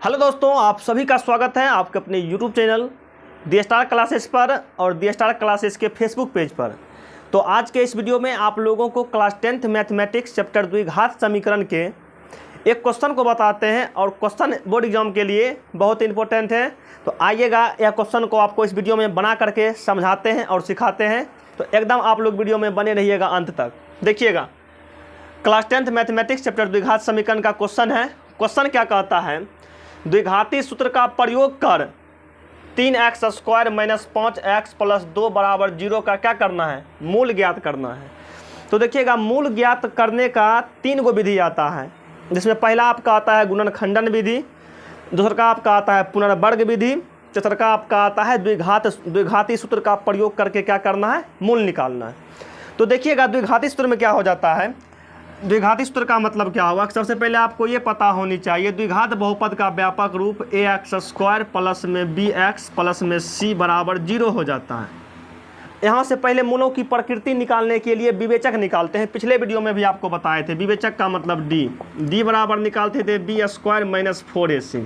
Hello दोस्तों, आप सभी का स्वागत है आपके अपने YouTube चैनल दी स्टार क्लासेस पर और दी स्टार क्लासेस के फेसबुक पेज पर। तो आज के इस वीडियो में आप लोगों को क्लास 10th मैथमेटिक्स चैप्टर द्विघात समीकरण के एक क्वेश्चन को बताते हैं और क्वेश्चन बोर्ड एग्जाम के लिए बहुत इंपॉर्टेंट है। तो आइएगा, यह क्वेश्चन को आपको इस वीडियो में बना करके समझाते हैं और सिखाते हैं। तो एकदम आप लोग वीडियो में बने रहिएगा अंत तक। देखिएगा, क्लास 10th मैथमेटिक्स चैप्टर द्विघात समीकरण का क्वेश्चन है। क्वेश्चन क्या कहता है, द्विघाती सूत्र का प्रयोग कर 3x² - 5x + 2 = 0 का क्या करना है, मूल ज्ञात करना है। तो देखिएगा, मूल ज्ञात करने का 3 गो विधि आता है, जिसमें पहला आपका आता है गुणनखंडन विधि, दूसरा का आपका आता है पुनर्वर्ग विधि, तीसरा का आपका आता है द्विघाती सूत्र का प्रयोग करके क्या करना है, मूल निकालना है। तो देखिएगा, द्विघाती सूत्र में क्या हो जाता है, द्विघाती सूत्र का मतलब क्या होगा। सबसे पहले आपको ये पता होनी चाहिए, द्विघात बहुपद का व्यापक रूप ax² प्लस में bx प्लस में c बराबर 0 हो जाता है। यहाँ से पहले मूलों की प्रकृति निकालने के लिए विवेचक निकालते हैं। पिछले वीडियो में भी आपको बताए थे, विवेचक का मतलब d बराबर निकालते थे b² - 4ac।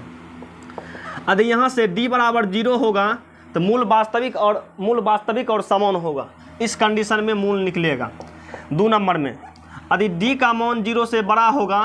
यदि यहाँ से d बराबर 0 होगा तो मूल वास्तविक और समान होगा। इस कंडीशन में मूल निकलेगा। 2 नंबर में यदि d का मान 0 से बड़ा होगा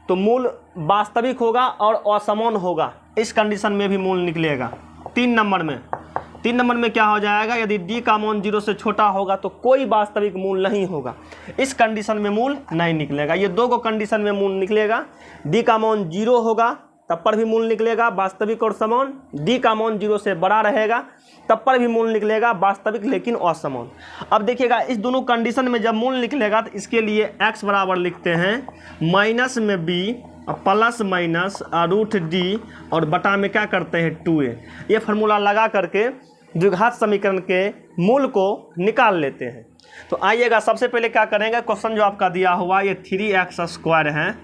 तो मूल वास्तविक होगा और असमान होगा। इस कंडीशन में भी मूल निकलेगा। 3 नंबर में क्या हो जाएगा, यदि d का मान 0 से छोटा होगा तो कोई वास्तविक मूल नहीं होगा। इस कंडीशन में मूल नहीं निकलेगा। ये 2 को कंडीशन में मूल निकलेगा। d का मान 0 होगा तब पर भी मूल निकलेगा, वास्तविक और समान। d का मान 0 से बड़ा रहेगा तब पर भी मूल निकलेगा, वास्तविक लेकिन असमान। अब देखिएगा, इस दोनों कंडीशन में जब मूल निकलेगा तो इसके लिए x बराबर लिखते हैं माइनस में b प्लस माइनस √d और बटा में क्या करते हैं 2a। ये फार्मूला लगा करके द्विघात समीकरण के मूल को निकाल लेते हैं। तो आइएगा, सबसे पहले क्या करेंगे, क्वेश्चन जो आपका दिया हुआ ये 3x² है,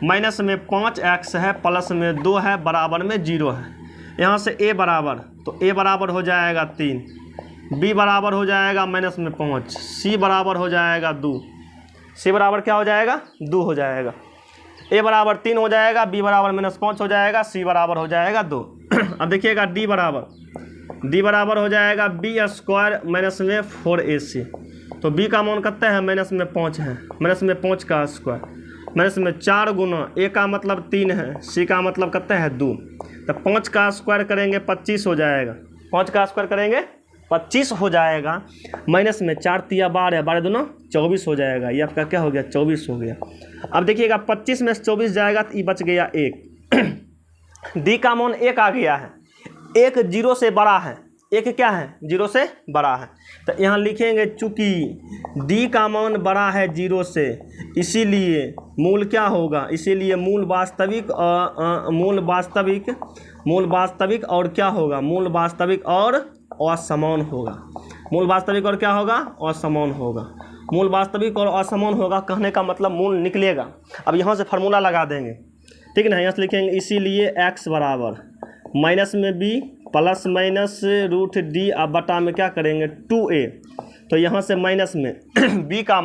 माइनस में 5x है, प्लस में 2 है, बराबर में 0 है। यहाँ से a बराबर, तो a बराबर हो जाएगा 3, b बराबर हो जाएगा माइनस में 5, c बराबर हो जाएगा 2। c बराबर क्या हो जाएगा, 2 हो जाएगा। a बराबर 3 हो जाएगा, b बराबर -5 हो जाएगा, c बराबर हो जाएगा 2। अब देखिएगा, d बराबर हो जाएगा b² माइनस में 4ac। तो b का मान कितना है, -5 है, -5 का स्क्वायर, माइनस में 4 गुना a का मतलब 3 है, c का मतलब कितना है 2। तो 5 का स्क्वायर करेंगे 25 हो जाएगा, 5 का स्क्वायर करेंगे 25 हो जाएगा, माइनस में 4 तिया 12 है, 12 दूना 24 हो जाएगा। ये आपका क्या हो गया, 24 हो गया। अब देखिएगा, 25 में से 24 जाएगा तो ये बच गया 1। d का मान 1 आ गया है, 1 0 से बड़ा है, 1 क्या है, 0 से बड़ा है। तो यहाँ लिखेंगे चूँकि d का मान बड़ा है 0 से, इसीलिए मूल क्या होगा, इसीलिए मूल वास्तविक और क्या होगा, मूल वास्तविक और असमान होगा। मूल वास्तविक और क्या होगा, असमान होगा। मूल वास्तविक और असमान होगा कहने का मतलब मूल निकलेगा। अब यहाँ से फार्मूला लगा देंगे, ठीक ना। यहाँ से लिखेंगे इसीलिए x बराबर माइनस में b प्लस माइनस √d अब बटा में क्या करेंगे 2a। तो यहाँ से माइनस में b का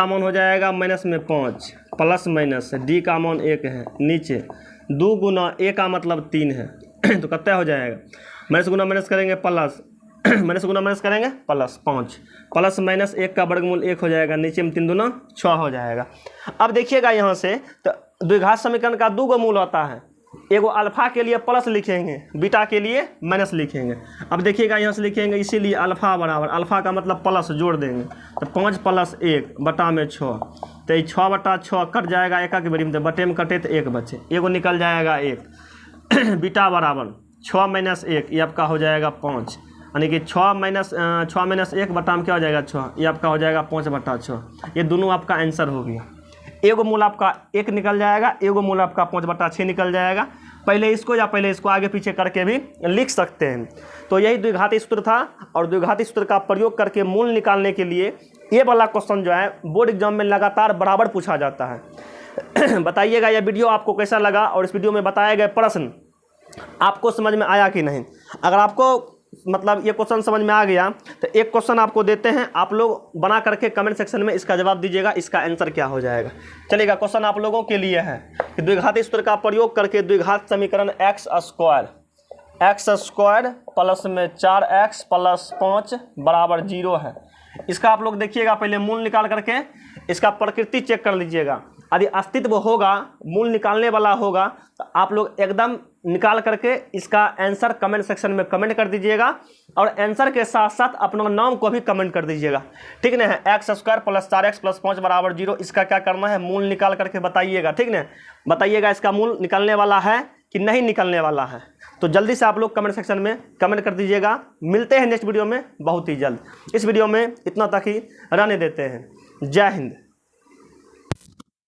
मान हो जाएगा माइनस में 5 प्लस माइनस d का मान 1 है, नीचे 2 गुना a का मतलब 3 है। तो कितना हो जाएगा, माइनस गुना माइनस करेंगे प्लस, माइनस गुना माइनस करेंगे प्लस 5 प्लस माइनस 1 का वर्गमूल 1 हो जाएगा, नीचे में 3 दूना 6 हो जाएगा। अब देखिएगा, यहाँ से तो द्विघात समीकरण का 2 गो मूल आता है। एगो अल्फा के लिए प्लस लिखेंगे, बीटा के लिए माइनस लिखेंगे। अब देखिएगा, यहाँ से लिखेंगे इसीलिए अल्फा बराबर, अल्फा का मतलब प्लस जोड़ देंगे, तो 5 + 1 बटा में 6। तो ये 6 बटा 6 कट जाएगा, 1 के बेरी में, तो बटे में कटे तो 1 बचे, एगो निकल जाएगा 1। बीटा बराबर 6 - 1, ये आपका हो जाएगा 5, यानी कि 6 - 1 बटा में क्या हो जाएगा 6, ये आपका हो जाएगा 5 बटा 6। ये दोनों आपका आंसर हो गया। एगो मूल आपका 1 निकल जाएगा, एगो मूल आपका 5 बटा 6 निकल जाएगा। पहले इसको या पहले इसको आगे पीछे करके भी लिख सकते हैं। तो यही द्विघाती सूत्र था, और द्विघाती सूत्र का प्रयोग करके मूल निकालने के लिए ये वाला क्वेश्चन जो है बोर्ड एग्जाम में लगातार बराबर पूछा जाता है। बताइएगा यह वीडियो आपको कैसा लगा और इस वीडियो में बताए गए प्रश्न आपको समझ में आया कि नहीं। अगर आपको मतलब ये क्वेश्चन समझ में आ गया तो एक क्वेश्चन आपको देते हैं, आप लोग बना करके कमेंट सेक्शन में इसका जवाब दीजिएगा, इसका आंसर क्या हो जाएगा। चलिएगा, क्वेश्चन आप लोगों के लिए है कि द्विघात सूत्र का प्रयोग करके द्विघात समीकरण एक्स स्क्वायर प्लस में 4x प्लस 5 बराबर 0 है। इसका आप लोग देखिएगा, पहले मूल निकाल करके इसका प्रकृति चेक कर लीजिएगा। यदि अस्तित्व होगा, मूल निकालने वाला होगा, तो आप लोग एकदम निकाल करके इसका आंसर कमेंट सेक्शन में कमेंट कर दीजिएगा और आंसर के साथ साथ अपना नाम को भी कमेंट कर दीजिएगा, ठीक ना है। X square plus 4x plus 5 बराबर 0, इसका क्या करना है, मूल निकाल करके बताइएगा, ठीक ना। बताइएगा इसका मूल निकालने वाला है कि नहीं निकलने वाला है। तो जल्दी से आप लोग कमेंट सेक्शन में कमेंट कर दीजिएगा। मिलते हैं नेक्स्ट वीडियो में बहुत ही जल्द। इस वीडियो में इतना तक ही रहने देते हैं। जय हिंद।